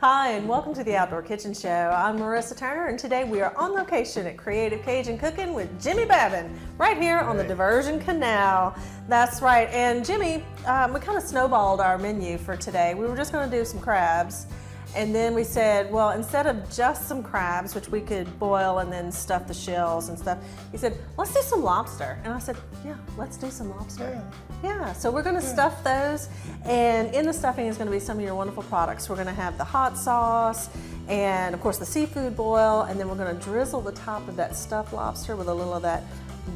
Hi, and welcome to the Outdoor Kitchen Show. I'm Marissa Turner, and today we are on location at Creative Cajun Cooking with Jimmy Babin, right here on the Diversion Canal. That's right, and Jimmy, we kind of snowballed our menu for today. We were just going to do some crabs, and then we said, well, instead of just some crabs, which we could boil and then stuff the shells and stuff, he said, let's do some lobster. And I said, yeah, let's do some lobster. Yeah, so we're going to stuff those, and in the stuffing is going to be some of your wonderful products. We're going to have the hot sauce, and of course the seafood boil, and then we're going to drizzle the top of that stuffed lobster with a little of that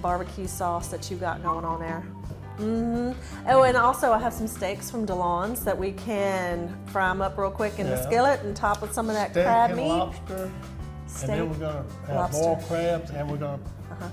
barbecue sauce that you got going on there. Oh, and also I have some steaks from DeLon's that we can fry them up real quick in the skillet and top with some of that crab meat. Lobster, Steak, and then we're going to have lobster. boiled crabs, and we're going to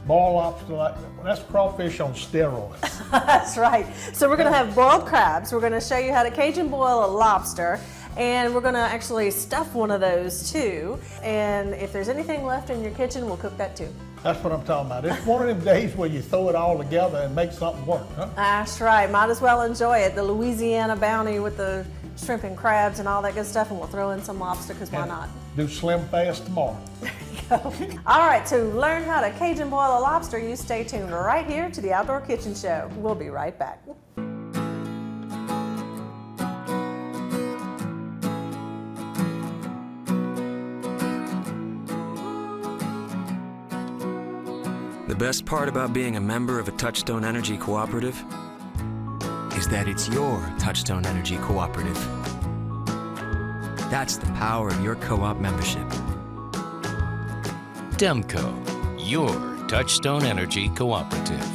boil lobster. That's crawfish on steroids. That's right. So we're going to have boiled crabs. We're going to show you how to Cajun boil a lobster, and we're going to actually stuff one of those too. And if there's anything left in your kitchen, we'll cook that too. That's what I'm talking about. It's one of them days where you throw it all together and make something work, huh? That's right. Might as well enjoy it. The Louisiana bounty with the shrimp and crabs and all that good stuff, and we'll throw in some lobster because why not? Do Slim Fast tomorrow. There you go. All right, to learn how to Cajun boil a lobster, you stay tuned right here to the Outdoor Kitchen Show. We'll be right back. The best part about being a member of a Touchstone Energy cooperative is that it's your Touchstone Energy cooperative. That's the power of your co-op membership. Demco, your Touchstone Energy cooperative.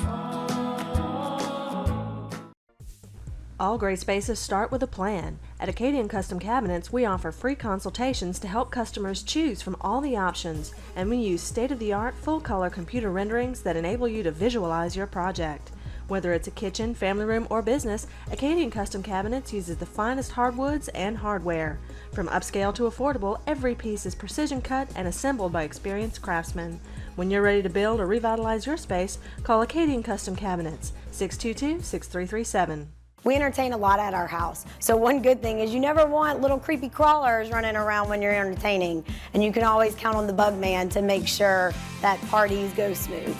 All great spaces start with a plan. At Acadian Custom Cabinets, we offer free consultations to help customers choose from all the options, and we use state-of-the-art full-color computer renderings that enable you to visualize your project. Whether it's a kitchen, family room, or business, Acadian Custom Cabinets uses the finest hardwoods and hardware. From upscale to affordable, every piece is precision cut and assembled by experienced craftsmen. When you're ready to build or revitalize your space, call Acadian Custom Cabinets, 622-6337. We entertain a lot at our house. So one good thing is you never want little creepy crawlers running around when you're entertaining. And you can always count on the Bug Man to make sure that parties go smooth.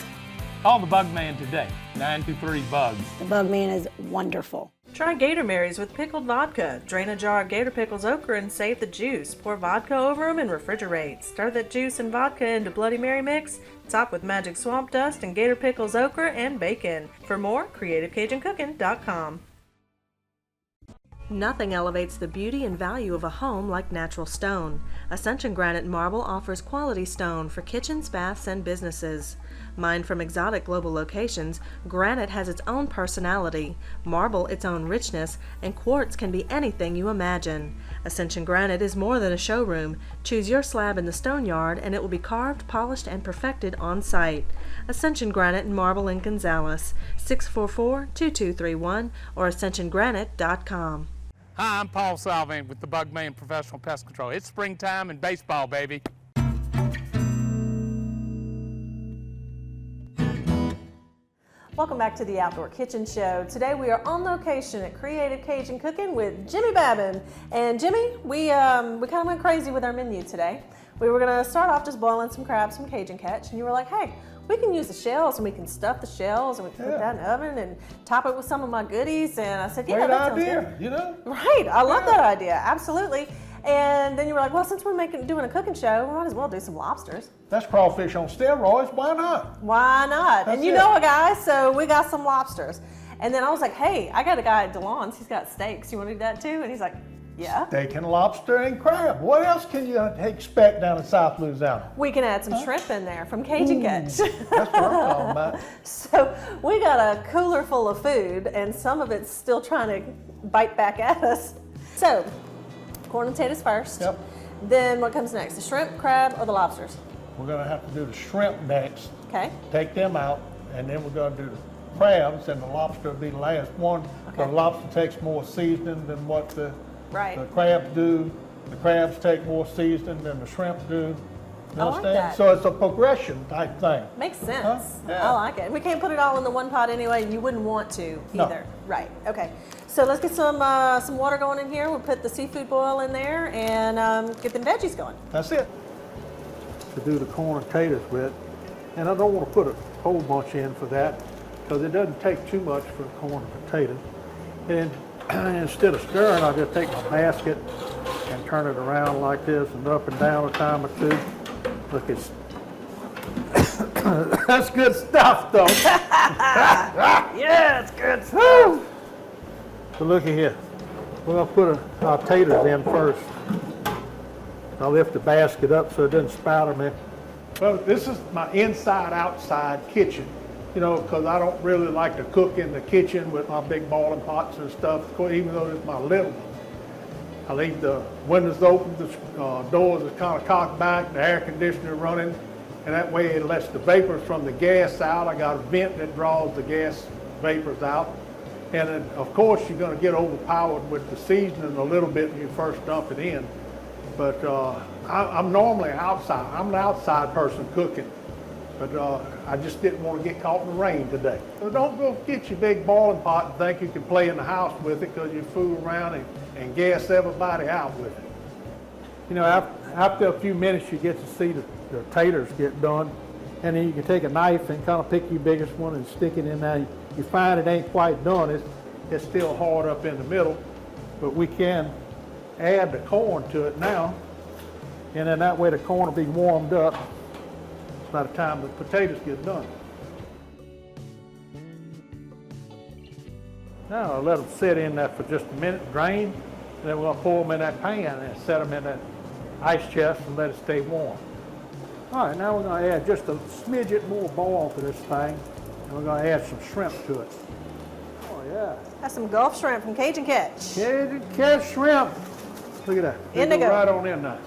Call the Bug Man today, 923-BUGS. The Bug Man is wonderful. Try Gator Marys with pickled vodka. Drain a jar of Gator Pickles okra and save the juice. Pour vodka over them and refrigerate. Stir that juice and vodka into Bloody Mary mix. Top with magic swamp dust and Gator Pickles okra and bacon. For more, CreativeCajunCooking.com. Nothing elevates the beauty and value of a home like natural stone. Ascension Granite Marble offers quality stone for kitchens, baths, and businesses. Mined from exotic global locations, granite has its own personality, marble its own richness, and quartz can be anything you imagine. Ascension Granite is more than a showroom. Choose your slab in the stone yard and it will be carved, polished, and perfected on site. Ascension Granite and Marble in Gonzales, 644-2231 or ascensiongranite.com. Hi, I'm Paul Salvin with the Bug Man Professional Pest Control. It's springtime and baseball, baby. Welcome back to the Outdoor Kitchen Show. Today we are on location at Creative Cajun Cooking with Jimmy Babin. And Jimmy, we kind of went crazy with our menu today. We were going to start off just boiling some crabs from Cajun Catch, and you were like, hey, we can use the shells and we can stuff the shells and we can put that in the oven and top it with some of my goodies. And I said, yeah, that sounds good. You know? Right, I love that idea, absolutely. And then you were like, well, since we're doing a cooking show, we might as well do some lobsters. That's crawfish on steroids. Why not? Why not? That's and you know a guy, so we got some lobsters. And then I was like, hey, I got a guy at DeLon's. He's got steaks. You want to do that too? And he's like, yeah. Steak and lobster and crab. What else can you expect down in South Louisiana? We can add some shrimp in there from Cajun Catch. That's what I'm talking about. So we got a cooler full of food, and some of it's still trying to bite back at us. So, corn and potatoes first. Yep. Then what comes next? The shrimp, crab, or the lobsters? We're going to have to do the shrimp next. Okay. Take them out, and then we're going to do the crabs, and the lobster will be the last one. Okay. The lobster takes more seasoning than what the Right. crabs do. The crabs take more seasoning than the shrimp do. You I like understand? that. So it's a progression type thing. Makes sense. Huh? Yeah. I like it. We can't put it all in the one pot anyway. You wouldn't want to No. either. Right. Okay. So let's get some water going in here. We'll put the seafood boil in there and get them veggies going. That's it. To do the corn and taters with. And I don't want to put a whole bunch in for that because it doesn't take too much for the corn and potatoes. And instead of stirring, I'll just take my basket and turn it around like this and up and down a time or two. Look, it's that's good stuff, though. Yeah, it's good stuff. So looky here. We're gonna put our taters in first. I'll lift the basket up so it doesn't spatter me. Well, this is my inside-outside kitchen, you know, because I don't really like to cook in the kitchen with my big boiling pots and stuff, even though it's my little one. I leave the windows open, the doors are kind of cocked back, the air conditioner running, and that way it lets the vapors from the gas out. I got a vent that draws the gas vapors out. And then, of course, you're going to get overpowered with the seasoning a little bit when you first dump it in. But I'm normally outside. I'm an outside person cooking. But I just didn't want to get caught in the rain today. So don't go get your big boiling pot and think you can play in the house with it because you fool around and gas everybody out with it. You know, after a few minutes, you get to see the taters get done. And then you can take a knife and kind of pick your biggest one and stick it in there. You find it ain't quite done. It's still hard up in the middle. But we can add the corn to it now. And then that way the corn will be warmed up by the time the potatoes get done. Now I'll let them sit in there for just a minute, drain, and then we're gonna pour them in that pan and set them in that ice chest and let it stay warm. All right, now we're gonna add just a smidget more boil to this thing, and we're gonna add some shrimp to it. Oh yeah. That's some Gulf shrimp from Cajun Catch. Cajun Catch shrimp. Look at that. They In they go. Right on in there.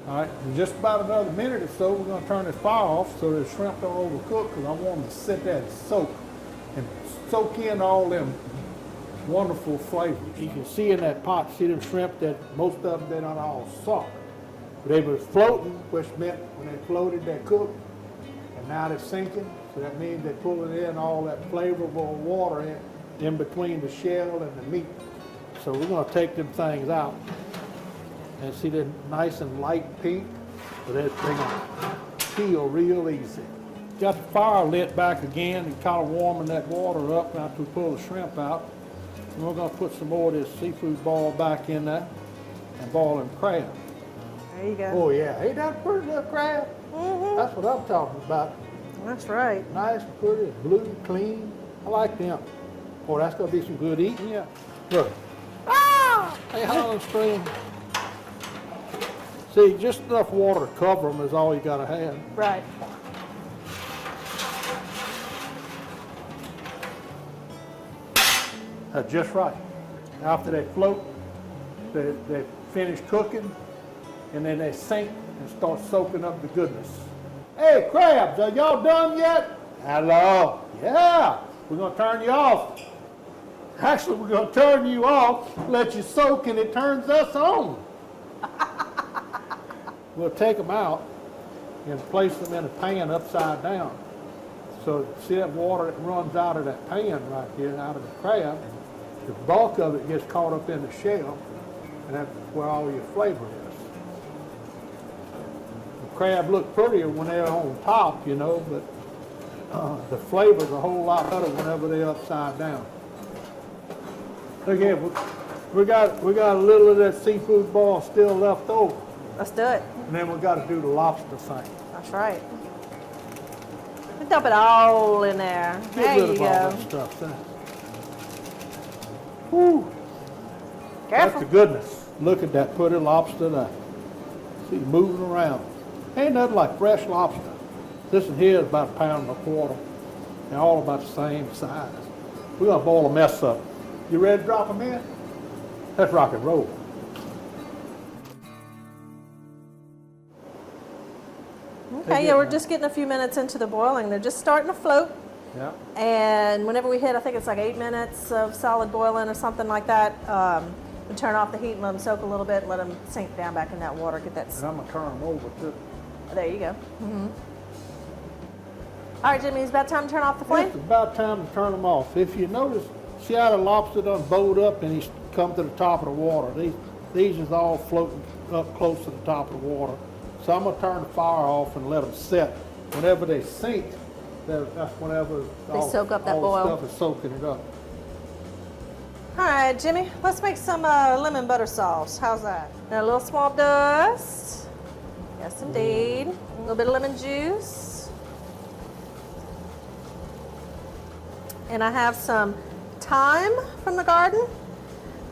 All right, in just about another minute or so, we're going to turn this fire off so the shrimp don't overcook because I want them to sit there and soak in all them wonderful flavors. You can see in that pot, see them shrimp that most of them, they're not all soft. But they were floating, which meant when they floated, they cooked, and now they're sinking. So that means they're pulling in all that flavorful water in between the shell and the meat. So we're going to take them things out. And see, they're nice and light pink, but they're going to peel real easy. Got the fire lit back again and kind of warming that water up after we pull the shrimp out. And we're going to put some more of this seafood ball back in there and boil them crab. There you go. Oh yeah, ain't that a pretty little crab? Mm-hmm. That's what I'm talking about. That's right. Nice, pretty, blue, clean. I like them. Oh, that's going to be some good eating, yeah. Look. Ah! Hey, Holland Spring. See, just enough water to cover them is all you got to have. Right. That's just right. After they float, they finish cooking, and then they sink and start soaking up the goodness. Hey, crabs, are y'all done yet? Hello. Yeah, we're going to turn you off. Actually, we're going to turn you off, let you soak, and it turns us on. We'll take them out and place them in a pan upside down. So see that water that runs out of that pan right here, out of the crab, the bulk of it gets caught up in the shell, and that's where all your flavor is. The crab look prettier when they're on top, you know, but the flavor's a whole lot better whenever they're upside down. Look here, we got a little of that seafood ball still left over. Let's do it. And then we got to do the lobster thing. That's right. We dump it all in there. Get There rid you of all go. that stuff there. Whew. Careful. That's the goodness. Look at that pretty lobster there. See, moving around. Ain't nothing like fresh lobster. This one here is about 1.25 pounds. They're all about the same size. We're going to boil a mess up. You ready to drop them in? Let's rock and roll. Okay, yeah, we're just getting a few minutes into the boiling. They're just starting to float. Yeah. And whenever we hit, I think it's like 8 minutes of solid boiling or something like that, we turn off the heat and let them soak a little bit, let them sink down back in that water, get that. And I'm going to turn them over too. There you go. All right, Jimmy, it's about time to turn off the flame. It's about time to turn them off. If you notice, see how the lobster done bowed up and he's come to the top of the water. These is all floating up close to the top of the water. So I'm gonna turn the fire off and let them set. Whenever they sink, that's whenever They soak up that all the oil. stuff is soaking it up. All right, Jimmy, let's make some lemon butter sauce. How's that? Now, a little small dust. Yes, indeed. A little bit of lemon juice. And I have some thyme from the garden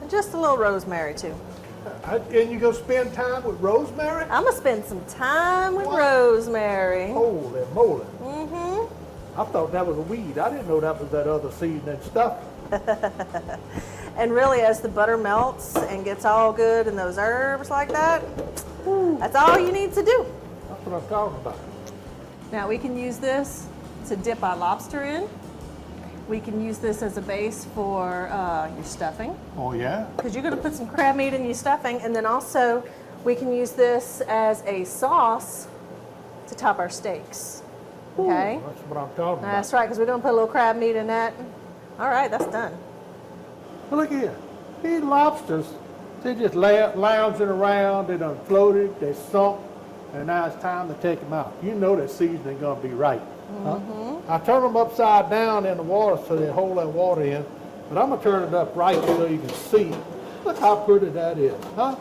and just a little rosemary, too. And you gonna spend time with rosemary? I'm gonna spend some time with What? rosemary. Holy moly. Mm-hmm. I thought that was a weed. I didn't know that was that other seasoning stuff. And really, as the butter melts and gets all good and those herbs like that, that's all you need to do. That's what I'm talking about. Now we can use this to dip our lobster in. We can use this as a base for your stuffing, Oh yeah? because you're going to put some crab meat in your stuffing, and then also we can use this as a sauce to top our steaks. Okay? That's what I'm talking about. That's right, because we're going to put a little crab meat in that. All right, that's done. Well, look here. These lobsters, they just lounging around. They done floated, they sunk, and now it's time to take them out. You know that seasoning gonna be right. Huh? I turn them upside down in the water so they hold that water in, but I'm gonna turn it up right so you can see. Look how pretty that is, huh?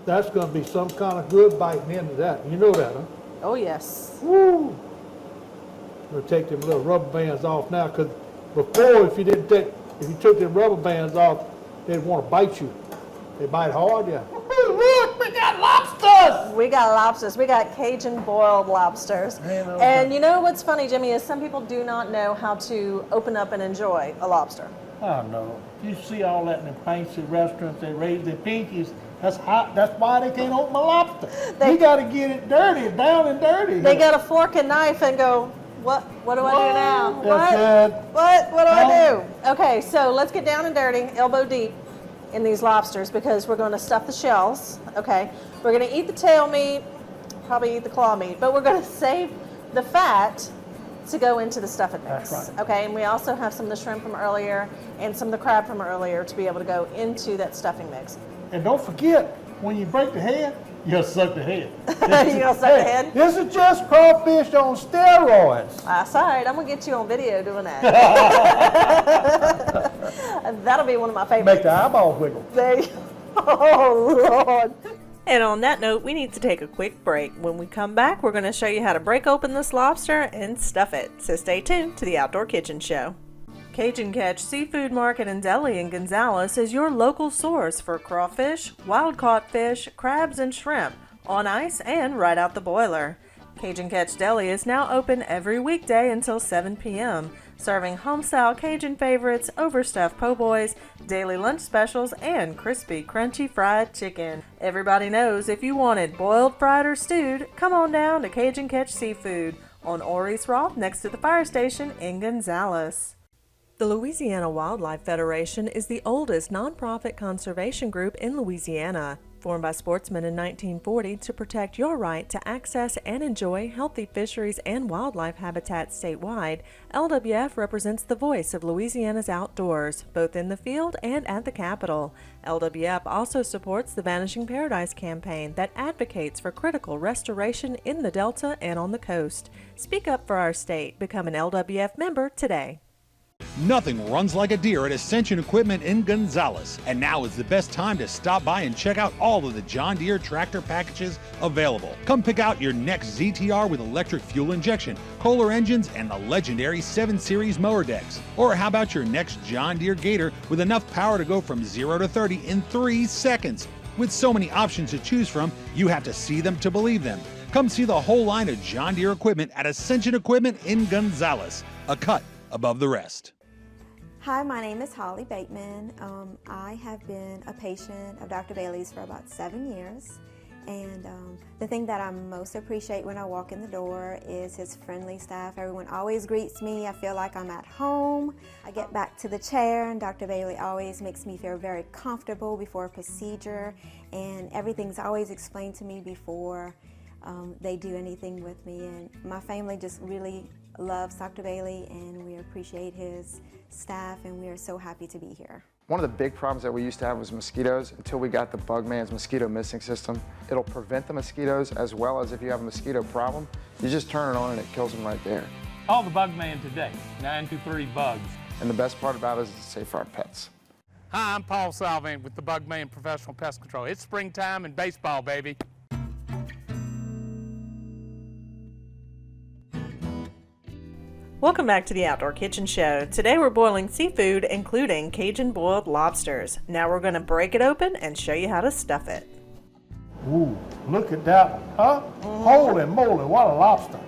That's gonna be some kind of good biting into that. You know that, huh? Oh, yes. Woo! I'm gonna take them little rubber bands off now, because before, if you took them rubber bands off, they'd want to bite you. They bite hard, yeah. Look, we got lobsters! We got lobsters. We got Cajun boiled lobsters. Man, oh, And you know what's funny, Jimmy, is some people do not know how to open up and enjoy a lobster. I know. You see all that in the fancy restaurants, they raise their pinkies. That's hot. That's why they can't open a lobster. They- You gotta get it dirty, down and dirty. They got a fork and knife and go, what do I do now? That's it. What do I No. do? Okay, so let's get down and dirty, elbow deep in these lobsters, because we're going to stuff the shells, okay? We're going to eat the tail meat, probably eat the claw meat, but we're going to save the fat to go into the stuffing mix. That's right. Okay, and we also have some of the shrimp from earlier and some of the crab from earlier to be able to go into that stuffing mix. And don't forget, when you break the head, you suck the head. You gonna suck the head? This is just crawfish on steroids. That's all right, I'm going to get you on video doing that. That'll be one of my favorites. Make the eyeball wiggle. There you Oh, Lord. And on that note, we need to take a quick break. When we come back, we're going to show you how to break open this lobster and stuff it. So stay tuned to the Outdoor Kitchen Show. Cajun Catch Seafood Market and Deli in Gonzales is your local source for crawfish, wild-caught fish, crabs, and shrimp on ice and right out the boiler. Cajun Catch Deli is now open every weekday until 7 p.m., serving home-style Cajun favorites, overstuffed po' boys, daily lunch specials, and crispy, crunchy fried chicken. Everybody knows if you wanted boiled, fried, or stewed, come on down to Cajun Catch Seafood on Oris Roth next to the fire station in Gonzales. The Louisiana Wildlife Federation is the oldest nonprofit conservation group in Louisiana. Formed by sportsmen in 1940 to protect your right to access and enjoy healthy fisheries and wildlife habitats statewide, LWF represents the voice of Louisiana's outdoors, both in the field and at the Capitol. LWF also supports the Vanishing Paradise campaign that advocates for critical restoration in the Delta and on the coast. Speak up for our state. Become an LWF member today. Nothing runs like a deer at Ascension Equipment in Gonzales. And now is the best time to stop by and check out all of the John Deere tractor packages available. Come pick out your next ZTR with electric fuel injection, Kohler engines, and the legendary 7 Series mower decks. Or how about your next John Deere Gator with enough power to go from 0 to 30 in 3 seconds? With so many options to choose from, you have to see them to believe them. Come see the whole line of John Deere equipment at Ascension Equipment in Gonzales. A cut above the rest. Hi, my name is Holly Bateman. I have been a patient of Dr. Bailey's for about 7 years, And the thing that I most appreciate when I walk in the door is his friendly staff. Everyone always greets me. I feel like I'm at home. I get back to the chair and Dr. Bailey always makes me feel very comfortable before a procedure, and everything's always explained to me before they do anything with me. And my family just really loves Dr. Bailey, and we appreciate his staff, and we are so happy to be here. One of the big problems that we used to have was mosquitoes until we got the Bugman's mosquito missing system. It'll prevent the mosquitoes, as well as if you have a mosquito problem, you just turn it on and it kills them right there. Call the Bugman today, 923-BUGS. And the best part about it is it's safe for our pets. Hi, I'm Paul Salvant with the Bugman Professional Pest Control. It's springtime and baseball, baby. Welcome back to the Outdoor Kitchen Show. Today we're boiling seafood, including Cajun boiled lobsters. Now we're going to break it open and show you how to stuff it. Ooh, look at that, huh? Holy moly, what a lobster.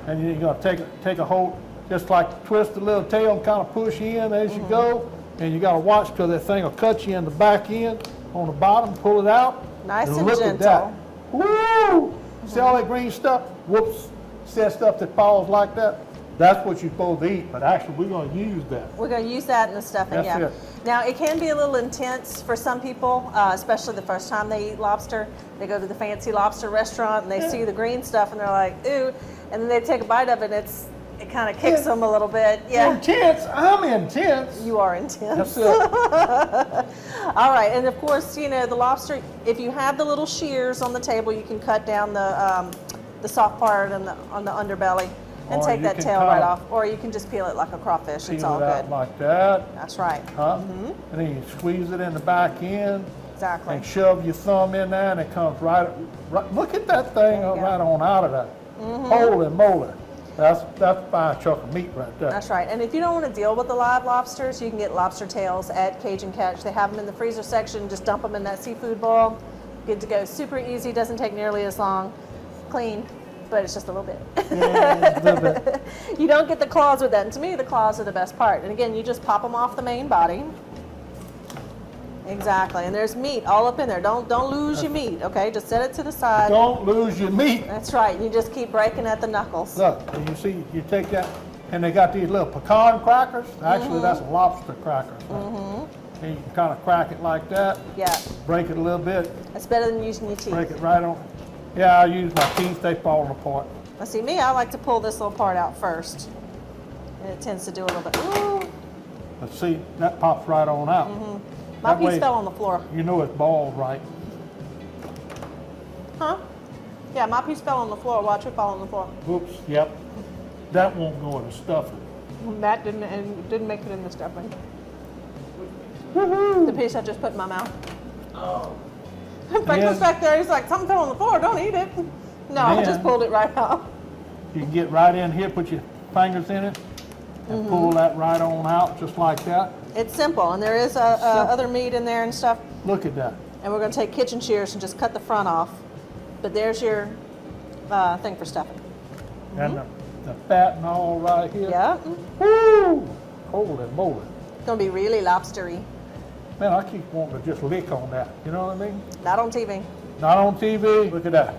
And you're gonna take a hold, just like twist the little tail and kind of push in as you go. And you gotta watch till that thing will cut you in the back end, on the bottom, pull it out. Nice and look gentle. at that. Woo! See all that green stuff? Whoops, see that stuff that falls like that? That's what you're supposed to eat, but actually we're going to use that. We're going to use that in the stuffing, That's yeah. it. Now, it can be a little intense for some people, especially the first time they eat lobster. They go to the fancy lobster restaurant and they see the green stuff and they're like, ooh, and then they take a bite of it and it kind of kicks them a little bit. Yeah. Intense? I'm intense. You are intense. That's it. All right, and of course, you know, the lobster, if you have the little shears on the table, you can cut down the soft part on the underbelly. And Or take you that can tail cut right it- off, or you can just peel it like a crawfish. It's Peel all it out good. like that, That's right. huh? And then you squeeze it in the back end Exactly. and shove your thumb in there and it comes right look at that thing There you go. right on out of that. Holy moly. That's a fine chunk of meat right there. That's right. And if you don't want to deal with the live lobsters, you can get lobster tails at Cajun Catch. They have them in the freezer section. Just dump them in that seafood bowl. Good to go. Super easy. Doesn't take nearly as long. Clean. But it's just a little bit. Yeah, a little bit. You don't get the claws with that. And to me, the claws are the best part. And again, you just pop them off the main body. Exactly. And there's meat all up in there. Don't lose your meat, okay? Just set it to the side. Don't lose your meat. That's right. You just keep breaking at the knuckles. Look, and you see, you take that, and they got these little pecan crackers. Actually, that's a lobster cracker. And you can kind of crack it like that. Yeah. Break it a little bit. That's better than using your teeth. Break it right on. Yeah, I use my teeth. They fall apart. Now see me, I like to pull this little part out first. And it tends to do a little bit. Ooh. But see, that pops right on out. My That piece way, fell on the floor. You know it's bald, right? Huh? Yeah, my piece fell on the floor. Watch it fall on the floor. Oops, yep. That won't go in the stuffing. That didn't make it in the stuffing. The piece I just put in my mouth. Frank was back there. He's like, something fell on the floor. Don't eat it. No, I just pulled it right out. You can get right in here, put your fingers in it, and pull that right on out, just like that. It's simple, and there is other meat in there and stuff. Look at that. And we're going to take kitchen shears and just cut the front off. But there's your thing for stuffing. And the fat and all right here. Yeah. Woo! Holy moly. It's going to be really lobstery. Man, I keep wanting to just lick on that. You know what I mean? Not on TV. Not on TV. Look at that.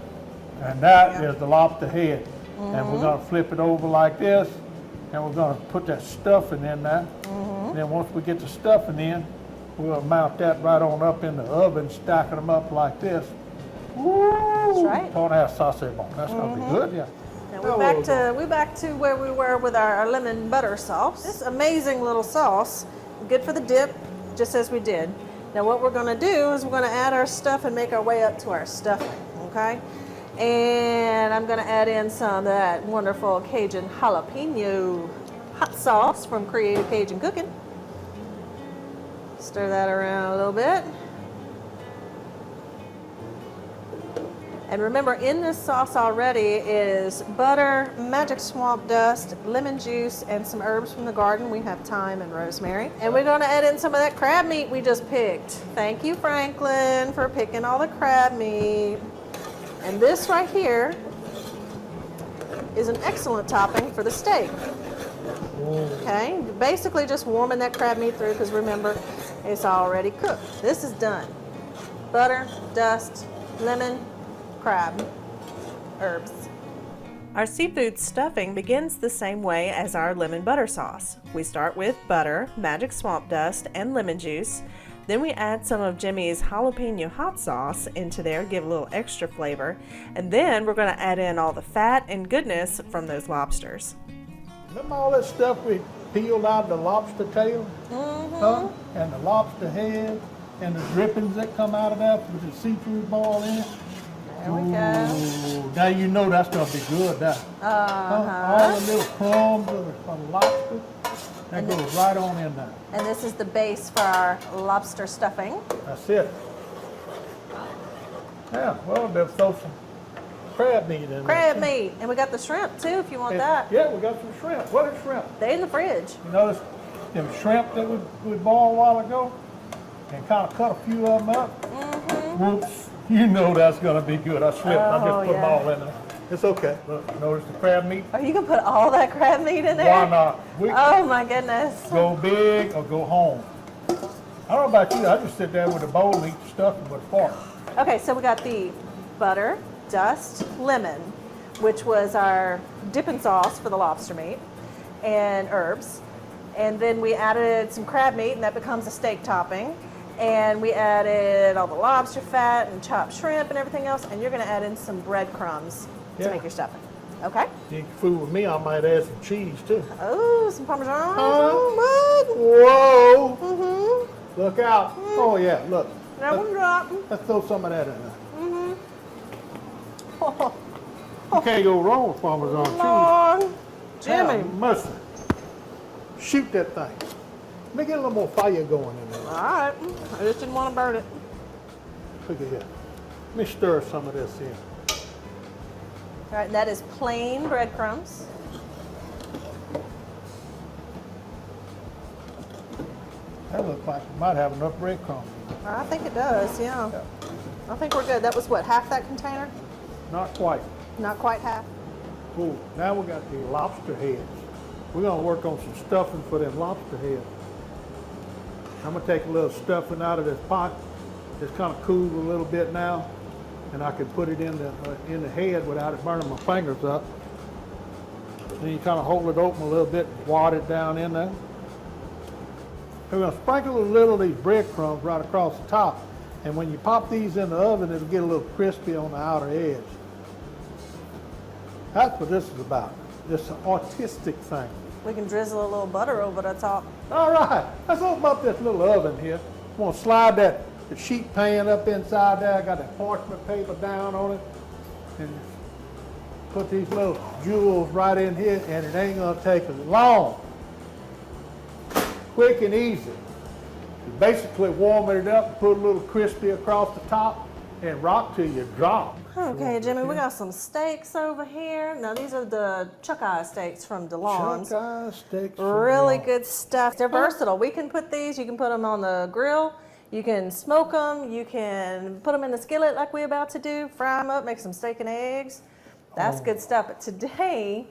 And that is the lobster head. And we're going to flip it over like this. And we're going to put that stuffing in there. Then once we get the stuffing in, we'll mount that right on up in the oven, stacking them up like this. Woo! That's right. Don't have sausage bone. That's going to be good, yeah. Now we're back to where we were with our lemon butter sauce. This amazing little sauce, good for the dip, just as we did. Now what we're going to do is we're going to add our stuff and make our way up to our stuffing, okay? And I'm going to add in some of that wonderful Cajun jalapeno hot sauce from Creative Cajun Cooking. Stir that around a little bit. And remember, in this sauce already is butter, magic swamp dust, lemon juice, and some herbs from the garden. We have thyme and rosemary. And we're going to add in some of that crab meat we just picked. Thank you, Franklin, for picking all the crab meat. And this right here is an excellent topping for the steak. Okay, basically just warming that crab meat through, because remember, it's already cooked. This is done. Butter, dust, lemon, crab herbs. Our seafood stuffing begins the same way as our lemon butter sauce. We start with butter, magic swamp dust, and lemon juice. Then we add some of Jimmy's jalapeno hot sauce into there, give a little extra flavor. And then we're going to add in all the fat and goodness from those lobsters. Remember all that stuff we peeled out of the lobster tail? Huh? And the lobster head, and the drippings that come out of that with the seafood ball in it? There we go. Ooh, now you know that's going to be good. That. All the little crumbs of the lobster, that goes right on in there. And this is the base for our lobster stuffing. That's it. Yeah, well, they'll throw some crab meat in there. Crab meat. And we got the shrimp too if you want that. Yeah, we got some shrimp. What is shrimp? They're in the fridge. You notice them shrimp that we boiled a while ago? And kind of cut a few of them up? Whoops. You know that's going to be good. I slipped. I just put them all in there. It's okay. Look, notice the crab meat? Oh, you can put all that crab meat in there? Why not? Oh my goodness. Go big or go home. I don't know about you. I just sit there with a bowl and eat the stuffing with a fork. Okay, so we got the butter, dust, lemon, which was our dipping sauce for the lobster meat, and herbs. And then we added some crab meat, and that becomes a steak topping. And we added all the lobster fat and chopped shrimp and everything else. And you're going to add in some breadcrumbs to make your stuffing. Okay? You can fool with me, I might add some cheese too. Oh, some Parmesan. Whoa! Look out. Oh yeah, look. That one dropped. Let's throw some of that in there. You can't go wrong with Parmesan cheese. Long. Jimmy. Have mercy. Shoot that thing. Let me get a little more fire going in there. All right. I just didn't want to burn it. Look at here. Let me stir some of this in. All right, that is plain breadcrumbs. That looks like it might have enough breadcrumbs. I think it does, yeah. I think we're good. That was what, half that container? Not quite. Not quite half. Ooh, now we got the lobster heads. We're gonna work on some stuffing for them lobster heads. I'm gonna take a little stuffing out of this pot. It's kind of cooled a little bit now, and I can put it in the head without it burning my fingers up. Then you kind of hold it open a little bit, wad it down in there. We're gonna sprinkle a little of these breadcrumbs right across the top, and when you pop these in the oven, it'll get a little crispy on the outer edge. That's what this is about. This artistic thing. We can drizzle a little butter over the top. All right, let's open up this little oven here. I'm gonna slide the sheet pan up inside there. I got that parchment paper down on it. And put these little jewels right in here, and it ain't gonna take as long. Quick and easy. You basically warm it up, put a little crispy across the top, and rock till you drop. Okay, Jimmy, we got some steaks over here. Now, these are the chuck-eye steaks from DeLong's. Chuck-eye steaks. Really good stuff. They're versatile. We can put these, you can put them on the grill, you can smoke them, you can put them in the skillet like we're about to do, fry them up, make some steak and eggs. That's good stuff. But today,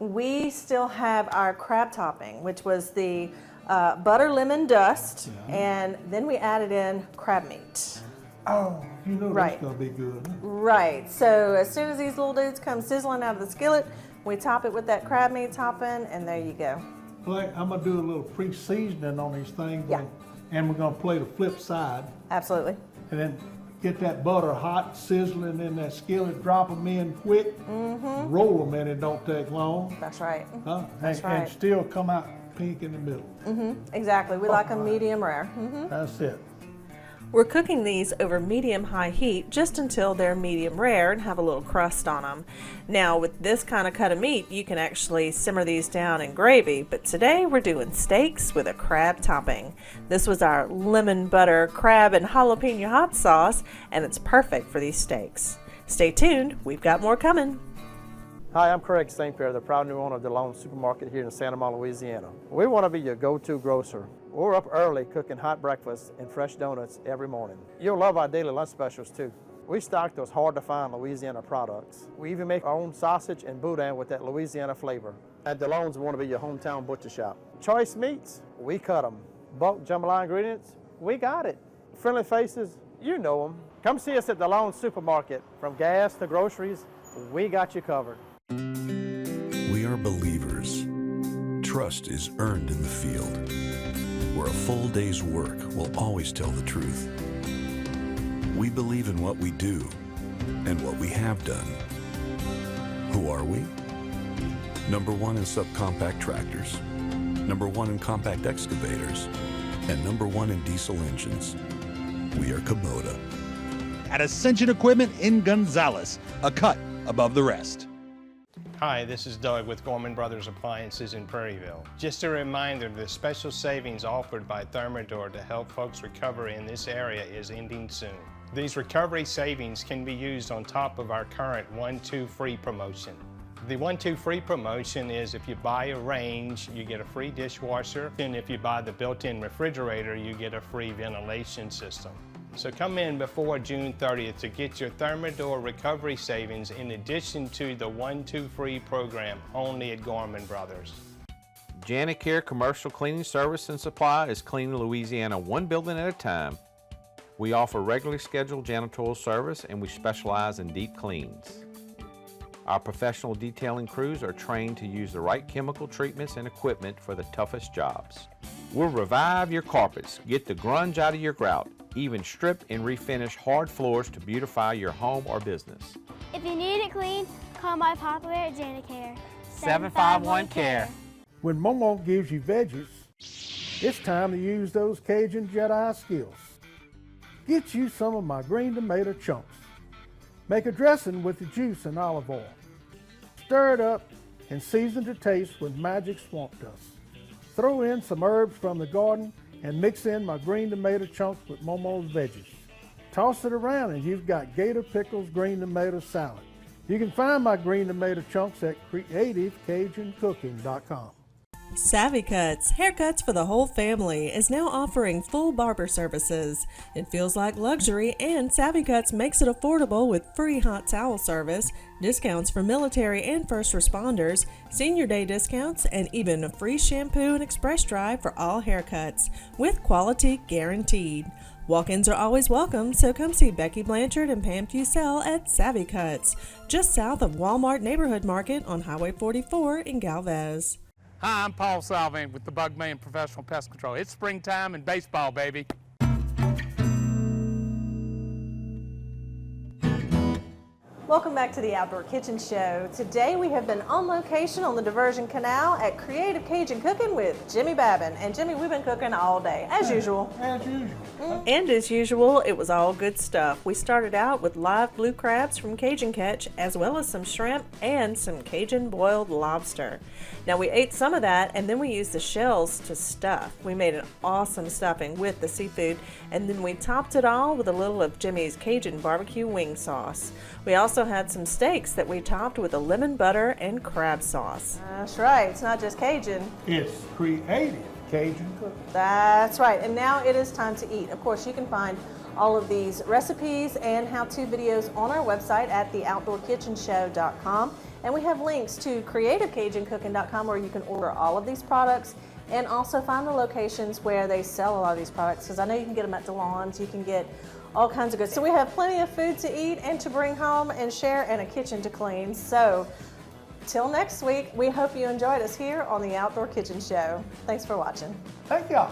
we still have our crab topping, which was the butter lemon dust, and then we added in crab meat. Oh, you know Right. that's gonna be good. Huh? Right, so as soon as these little dudes come sizzling out of the skillet, we top it with that crab meat topping, and there you go. Well, I'm gonna do a little pre-seasoning on these things, Yeah. and we're gonna play the flip side, Absolutely. and then get that butter hot, sizzling in that skillet, drop them in quick, roll them in, it don't take long, That's right. huh? That's and right. still come out pink in the middle. Exactly, we like them medium rare. That's it. We're cooking these over medium-high heat just until they're medium rare and have a little crust on them. Now, with this kind of cut of meat, you can actually simmer these down in gravy, but today we're doing steaks with a crab topping. This was our lemon butter crab and jalapeno hot sauce, and it's perfect for these steaks. Stay tuned, we've got more coming. Hi, I'm Craig St. Pierre, the proud new owner of DeLong's Supermarket here in Santa Monica, Louisiana. We want to be your go-to grocer. We're up early cooking hot breakfast and fresh donuts every morning. You'll love our daily lunch specials too. We stock those hard-to-find Louisiana products. We even make our own sausage and boudin with that Louisiana flavor. At DeLong's, we want to be your hometown butcher shop. Choice meats, we cut them. Bulk jambalaya ingredients, we got it. Friendly faces, you know them. Come see us at the Lone Supermarket. From gas to groceries, we got you covered. We are believers. Trust is earned in the field, where a full day's work will always tell the truth. We believe in what we do and what we have done. Who are we? Number one in subcompact tractors, number one in compact excavators, and number one in diesel engines. We are Kubota. At Ascension Equipment in Gonzales, a cut above the rest. Hi, this is Doug with Gorman Brothers Appliances in Prairieville. Just a reminder, the special savings offered by Thermador to help folks recover in this area is ending soon. These recovery savings can be used on top of our current 1-2 free promotion. The 1-2 free promotion is if you buy a range, you get a free dishwasher, and if you buy the built-in refrigerator, you get a free ventilation system. So come in before June 30th to get your Thermador recovery savings in addition to the 1-2 free program only at Gorman Brothers. Janicare Commercial Cleaning Service and Supply is cleaning Louisiana one building at a time. We offer regularly scheduled janitorial service and we specialize in deep cleans. Our professional detailing crews are trained to use the right chemical treatments and equipment for the toughest jobs. We'll revive your carpets, get the grunge out of your grout, even strip and refinish hard floors to beautify your home or business. If you need it clean, call my Papa at Janicare. 751-CARE. When Momo gives you veggies, it's time to use those Cajun Jedi skills. Get you some of my green tomato chunks. Make a dressing with the juice and olive oil. Stir it up and season to taste with magic swamp dust. Throw in some herbs from the garden and mix in my green tomato chunks with Momo's veggies. Toss it around and you've got Gator Pickles green tomato salad. You can find my green tomato chunks at CreativeCajunCooking.com. Savvy Cuts, haircuts for the whole family, is now offering full barber services. It feels like luxury, and Savvy Cuts makes it affordable with free hot towel service, discounts for military and first responders, senior day discounts, and even a free shampoo and express dry for all haircuts, with quality guaranteed. Walk-ins are always welcome, so come see Becky Blanchard and Pam Fusell at Savvy Cuts, just south of Walmart Neighborhood Market on Highway 44 in Galvez. Hi, I'm Paul Salvin with the Bugman Professional Pest Control. It's springtime and baseball, baby. Welcome back to the Outdoor Kitchen Show. Today we have been on location on the Diversion Canal at Creative Cajun Cooking with Jimmy Babin. And Jimmy, we've been cooking all day, as usual. As usual. And as usual, it was all good stuff. We started out with live blue crabs from Cajun Catch, as well as some shrimp and some Cajun boiled lobster. Now we ate some of that and then we used the shells to stuff. We made an awesome stuffing with the seafood, and then we topped it all with a little of Jimmy's Cajun barbecue wing sauce. We also had some steaks that we topped with a lemon butter and crab sauce. That's right, it's not just Cajun. It's Creative Cajun Cooking. That's right, and now it is time to eat. Of course, you can find all of these recipes and how-to videos on our website at theoutdoorkitchenshow.com. And we have links to creativecajunCooking.com where you can order all of these products and also find the locations where they sell a lot of these products, because I know you can get them at DeLong's, you can get all kinds of good. So we have plenty of food to eat and to bring home and share, and a kitchen to clean. So till next week, we hope you enjoyed us here on the Outdoor Kitchen Show. Thanks for watching. Thank y'all.